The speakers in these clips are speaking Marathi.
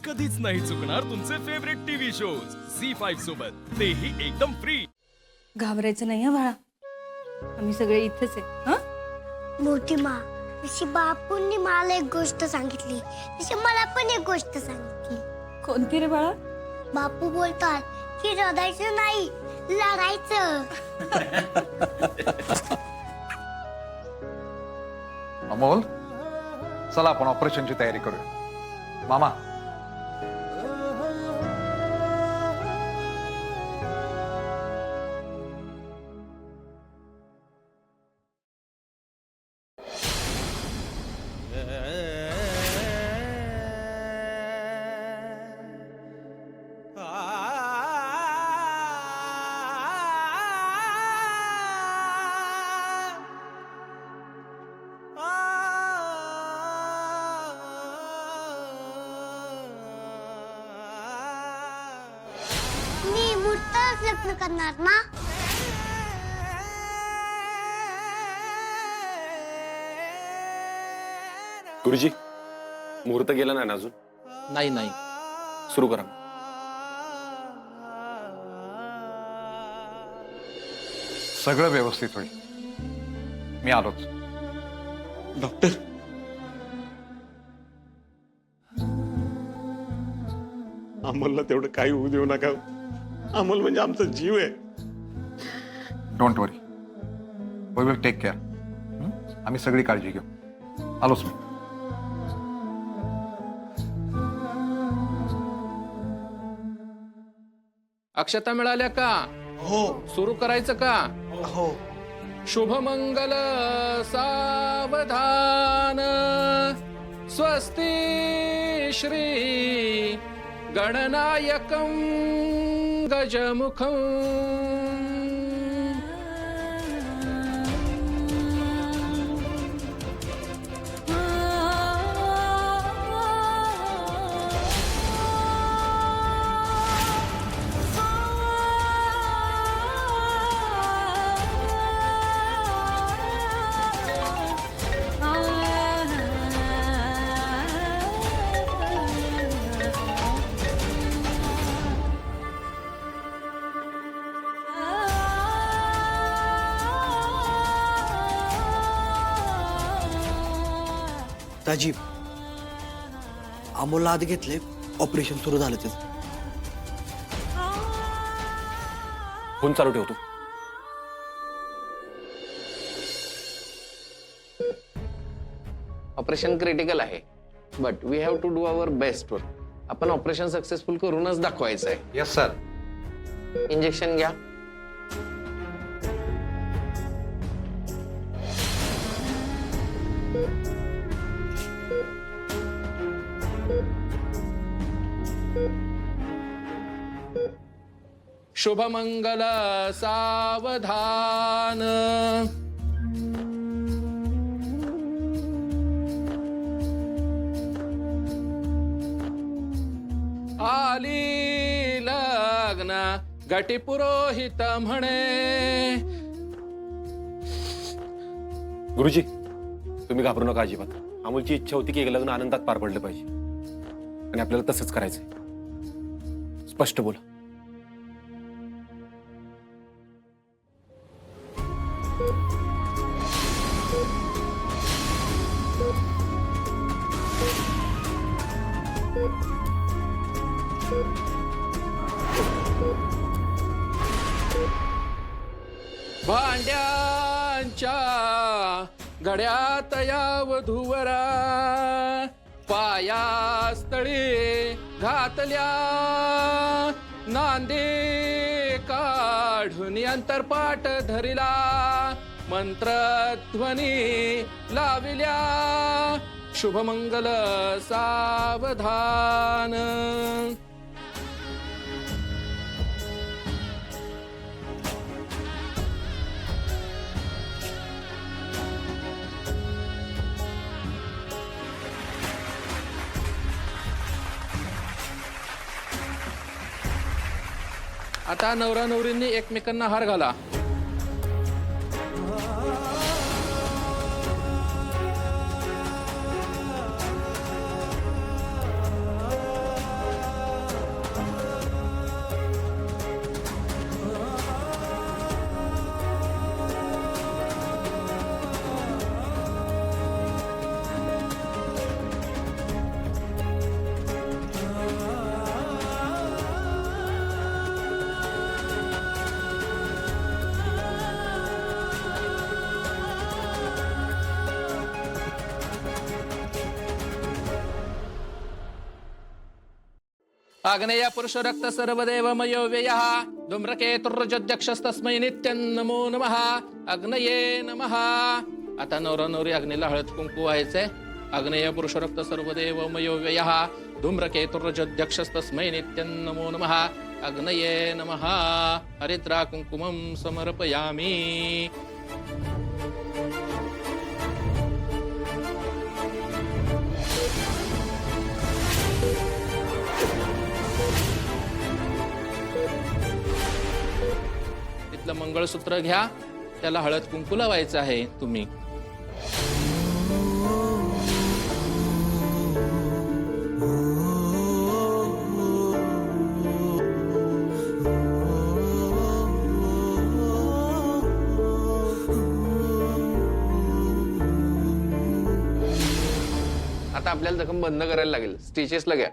कधीच नाही चुकणार तुमचे फेवरेट टीव्ही शोज झी5 सोबत, तेही एकदम फ्री. घाबरायचं नाही हं बाळा, आम्ही सगळे इथेच आहे. हं? मोठी मा, जशी बापूंनी मला एक गोष्ट सांगितली तशी मला पण एक गोष्ट सांगितली. कोणती रे बाळा? बापू बोलतात की रडायचं नाही, लढायचं. अमोल, चला आपण ऑपरेशनची तयारी करूया. मामा, मी मुहूर्तावर लग्न करणार ना. गुरुजी, मुहूर्त गेला नाही ना अजून? नाही नाही, सुरू करा. सगळं व्यवस्थित होईल. मी आलोच. डॉक्टर, अमोलला तेवढं काही होऊ देऊ नका. अमोल म्हणजे आमचा जीव आहे. Don't worry, we will take care. आम्ही सगळी काळजी घेऊ. आलोच मी. अक्षता मिळाल्या का? हो सुरू करायचं का? हो. शुभमंगल सावधान, स्वस्ति श्री गणनायकं गजमुखं. राजीव, अमोलला आत घेतले, ऑपरेशन सुरू झालं त्याचं. फोन चालू ठेवतो. ऑपरेशन क्रिटिकल आहे, but we have to do our best work. आपण ऑपरेशन सक्सेसफुल करूनच दाखवायचं आहे. Yes sir. इंजेक्शन घ्या. शुभमंगल सावधान, आली लग्न गटी पुरोहित म्हणे. गुरुजी, तुम्ही घाबरू नका अजिबात. अमोलची इच्छा होती की एक लग्न आनंदात पार पडलं पाहिजे, आणि आपल्याला तसंच करायचंय. स्पष्ट बोला. भांड्यांच्या गड्यात या वधूवरा, पायास्तळी घातल्या नांदे काढून अंतरपाठ धरिला, मंत्रध्वनी लाविल्या. शुभमंगल सावधान. आता नवरा नवरींनी एकमेकांना हार घाला. आग्नेय पुरुष रक्त सर्वदेवमयो व्ययः धूम्रकेतुर्जध्यक्षस्तस्मै नित्यं नमो नमः अग्नये नमः. आता नवरा नवरी अग्नीला हळद कुंकू व्हायचंय. आग्नेय पुरुष रक्त सर्वदेवमयो व्ययः धूम्रकेतुर्जध्यक्षस्तस्मै नित्यं नमो नमः अग्नये नमः. हरिद्रा कुंकुमं समर्पयामि. तिथलं मंगळसूत्र घ्या, त्याला हळद कुंकू लावायचं आहे तुम्ही. आता आपल्याला जखम बंद करायला लागेल. स्टिचेसला घ्या.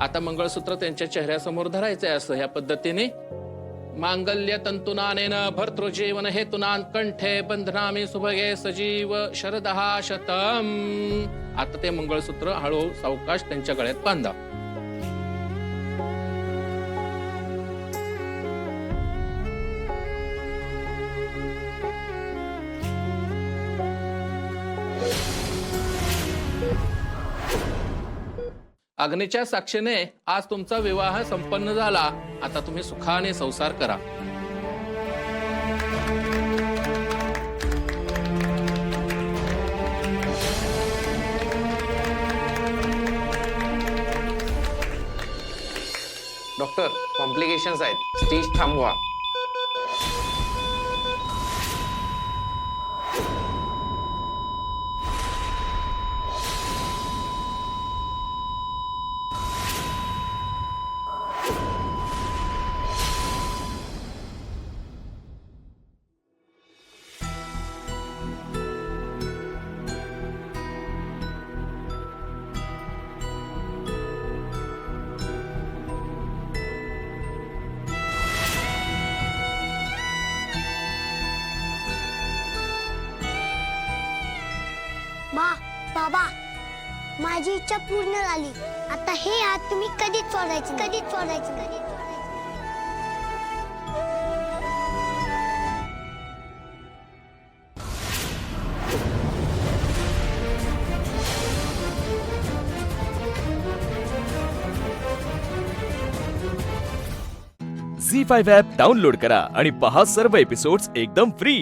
आता मंगळसूत्र त्यांच्या चेहऱ्यासमोर धरायचंय असं ह्या पद्धतीने. मांगल्य तंतुनानेन भर्तृजीवन हेतुनान कंठे बंधनामी सुभगे सजीव शरदः शतम. आता ते मंगळसूत्र हळूहळू सावकाश त्यांच्या गळ्यात बांधा. अग्नीच्या साक्षीने आज तुमचा विवाह संपन्न झाला. आता तुम्ही सुखाने संसार करा. डॉक्टर, कॉम्प्लिकेशन्स आहेत, स्टिच थांबवा. बाबा, माझी इच्छा पूर्ण झाली. आता हे हात तुम्ही कधीच सोडायचे, कधीच सोडायचे, कधीच सोडायचे. झी5 ॲप डाउनलोड करा आणि पहा सर्व एपिसोड्स एकदम फ्री.